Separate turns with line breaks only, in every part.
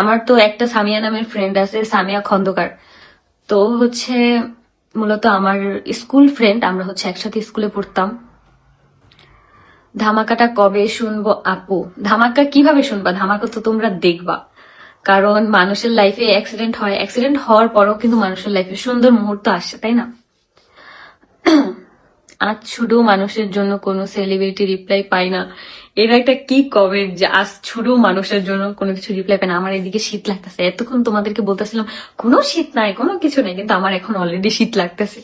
আমার তো একটা সামিয়া নামের ফ্রেন্ড আছে, সামিয়া খন্দকার। তো হচ্ছে মূলত আমার স্কুল ফ্রেন্ড, আমরা হচ্ছে একসাথে স্কুলে পড়তাম। ধামাকাটা কবে শুনবো আপু? ধামাকা কিভাবে শুনবা? ধামাকা তো তোমরা দেখবা, কারণ মানুষের লাইফে অ্যাক্সিডেন্ট হয়, অ্যাক্সিডেন্ট হওয়ার পরও কিন্তু মানুষের লাইফে সুন্দর মুহূর্ত আসে, তাই না? আজ শুধু মানুষের জন্য কোনো সেলিব্রিটি রিপ্লাই পাই না। এর একটা কি কমেন্ট যে আজ শুধু মানুষের জন্য কোনো কিছু রিপ্লাই পাই না। আমার এদিকে শীত লাগতেছে, এতক্ষণ তোমাদেরকে বলতেছিলাম কোনো শীত নাই, কোনো কিছু নাই, কিন্তু আমার এখন অলরেডি শীত লাগতেছে।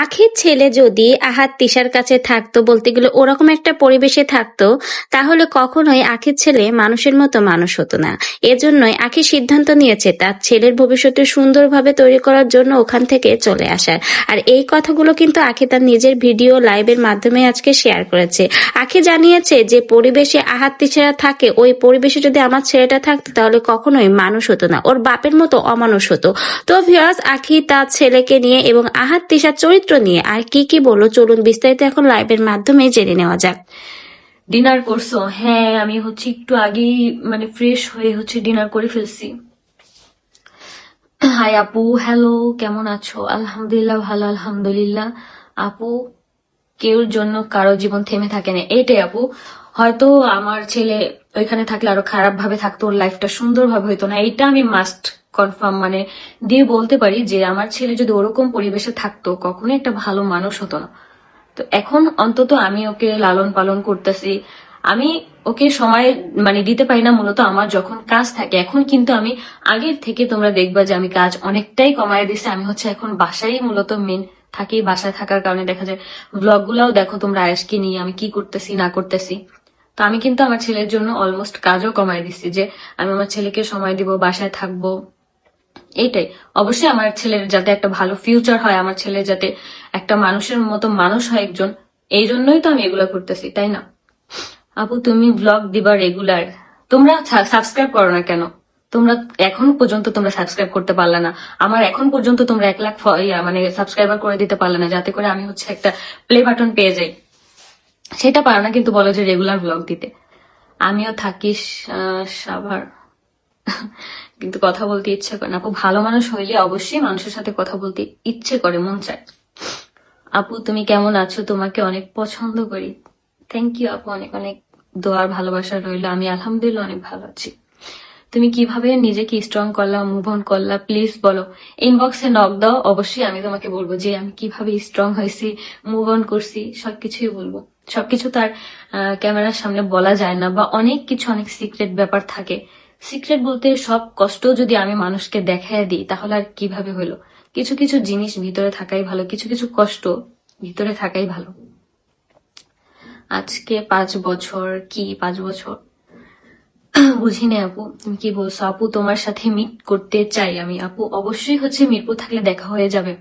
আখির ছেলে যদি আহাত তিশার কাছে থাকতো, বলতে গেলে ওরকম একটা পরিবেশে থাকতো, তাহলে কখনোই আখির ছেলে মানুষের মতো মানুষ হতো না। এজন্যই আখি সিদ্ধান্ত নিয়েছে তার ছেলের ভবিষ্যতে সুন্দরভাবে তৈরি করার জন্য ওখান থেকে চলে আসার। আর এই কথাগুলো কিন্তু আখি তার নিজের ভিডিও লাইভের মাধ্যমে আজকে শেয়ার করেছে। আখি জানিয়েছে যে পরিবেশে আহাত তিশারা থাকে, ওই পরিবেশে যদি আমার ছেলেটা থাকতো তাহলে কখনোই মানুষ হতো না, ওর বাপের মতো অমানুষ হতো। তো ভিউয়ার্স, আখি তার ছেলেকে নিয়ে এবং আহাত তিশার চরিত্র নিয়ে আর কি কি বললো, চলুন বিস্তারিত এখন লাইভের মাধ্যমে জেনে নেওয়া যাক।
ডিনার করছো? হ্যাঁ, আমি হচ্ছে একটু আগেই মানে ফ্রেশ হয়ে হচ্ছে ডিনার করে ফেলছি। হাই আপু, হ্যালো, কেমন আছো? আলহামদুলিল্লাহ ভালো, আলহামদুলিল্লাহ। আপু, কেউর জন্য কারো জীবন থেমে থাকে না, এটাই আপু। হয়তো আমার ছেলে ওইখানে থাকলে আরো খারাপ ভাবে থাকতো, ওর লাইফটা সুন্দর ভাবে হইতো না, এটা আমি মাস্ট কনফার্ম মানে দিয়ে বলতে পারি যে আমার ছেলে যদি ওরকম পরিবেশে থাকতো কখনোই একটা ভালো মানুষ হতো না। তো এখন অন্তত আমি ওকে লালন পালন করতেছি, আমি ওকে সময় মানে দিতে পারি না মূলত আমার যখন কাজ থাকে। এখন কিন্তু আমি আগের থেকে তোমরা দেখবা যে আমি কাজ অনেকটাই কমায় দিছি। আমি হচ্ছে এখন বাসায় মূলত মেন থাকি, বাসায় থাকার কারণে দেখা যায় ব্লগ গুলাও দেখো তোমরা আয়েশকে নিয়ে আমি কি করতেছি না করতেছি। তো আমি কিন্তু আমার ছেলের জন্য অলমোস্ট কাজও কমায় দিচ্ছি, যে আমি আমার ছেলেকে সময় দিব, বাসায় থাকবো, এইটাই। অবশ্যই আমার ছেলের যাতে একটা ভালো ফিউচার হয়, আমার ছেলে যাতে একটা মানুষের মতো মানুষ হয় একজন, এই জন্যই তো আমি এগুলো করতেছি, তাই না? আপু, তুমি ব্লগ দিবা রেগুলার, তোমরা সাবস্ক্রাইব করো না কেন? তোমরা এখন পর্যন্ত তোমরা সাবস্ক্রাইব করতে পারলে না আমার, এখন পর্যন্ত তোমরা 1 লাখ মানে সাবস্ক্রাইবার করে দিতে পারলে না, যাতে করে আমি হচ্ছে একটা প্লে বাটন পেয়ে যাই। সেটা পারো না, কিন্তু বলো যে রেগুলার ব্লগ দিতে। আমিও থাকিস সাভার, কিন্তু কথা বলতে ইচ্ছে করে না। আপু, ভালো মানুষ হইলে অবশ্যই মানুষের সাথে কথা বলতে ইচ্ছে করে, মন চায়। আপু, তুমি কেমন আছো? তোমাকে অনেক পছন্দ করি। থ্যাংক ইউ আপু, অনেক অনেক দোয়ার ভালোবাসা রইলো। আমি আলহামদুলিল্লাহ অনেক ভালো আছি। তুমি কিভাবে নিজেকে স্ট্রং করলা, মুভ অন করলা, প্লিজ বলো। ইনবক্সে নক দাও, অবশ্যই আমি তোমাকে বলবো যে আমি কিভাবে স্ট্রং হয়েছি, মুভ অন করছি, সবকিছুই বলবো। সবকিছু তার ক্যামেরার সামনে বলা যায় না, বা অনেক কিছু, অনেক সিক্রেট ব্যাপার থাকে। সিক্রেট বলতে সব কষ্ট যদি আমি মানুষকে দেখায় দিই তাহলে আর কিভাবে হলো। কিছু কিছু জিনিস ভিতরে থাকাই ভালো, কিছু কিছু কষ্ট ভিতরে থাকাই ভালো। আজকে 5 বছর? কি 5 বছর? বুঝি না আপু, তুমি কি বলছো? আপু, তোমার সাথে মিট করতে চাই আমি। আপু, অবশ্যই হচ্ছে মিরপুর থাকলে দেখা হয়ে যাবে।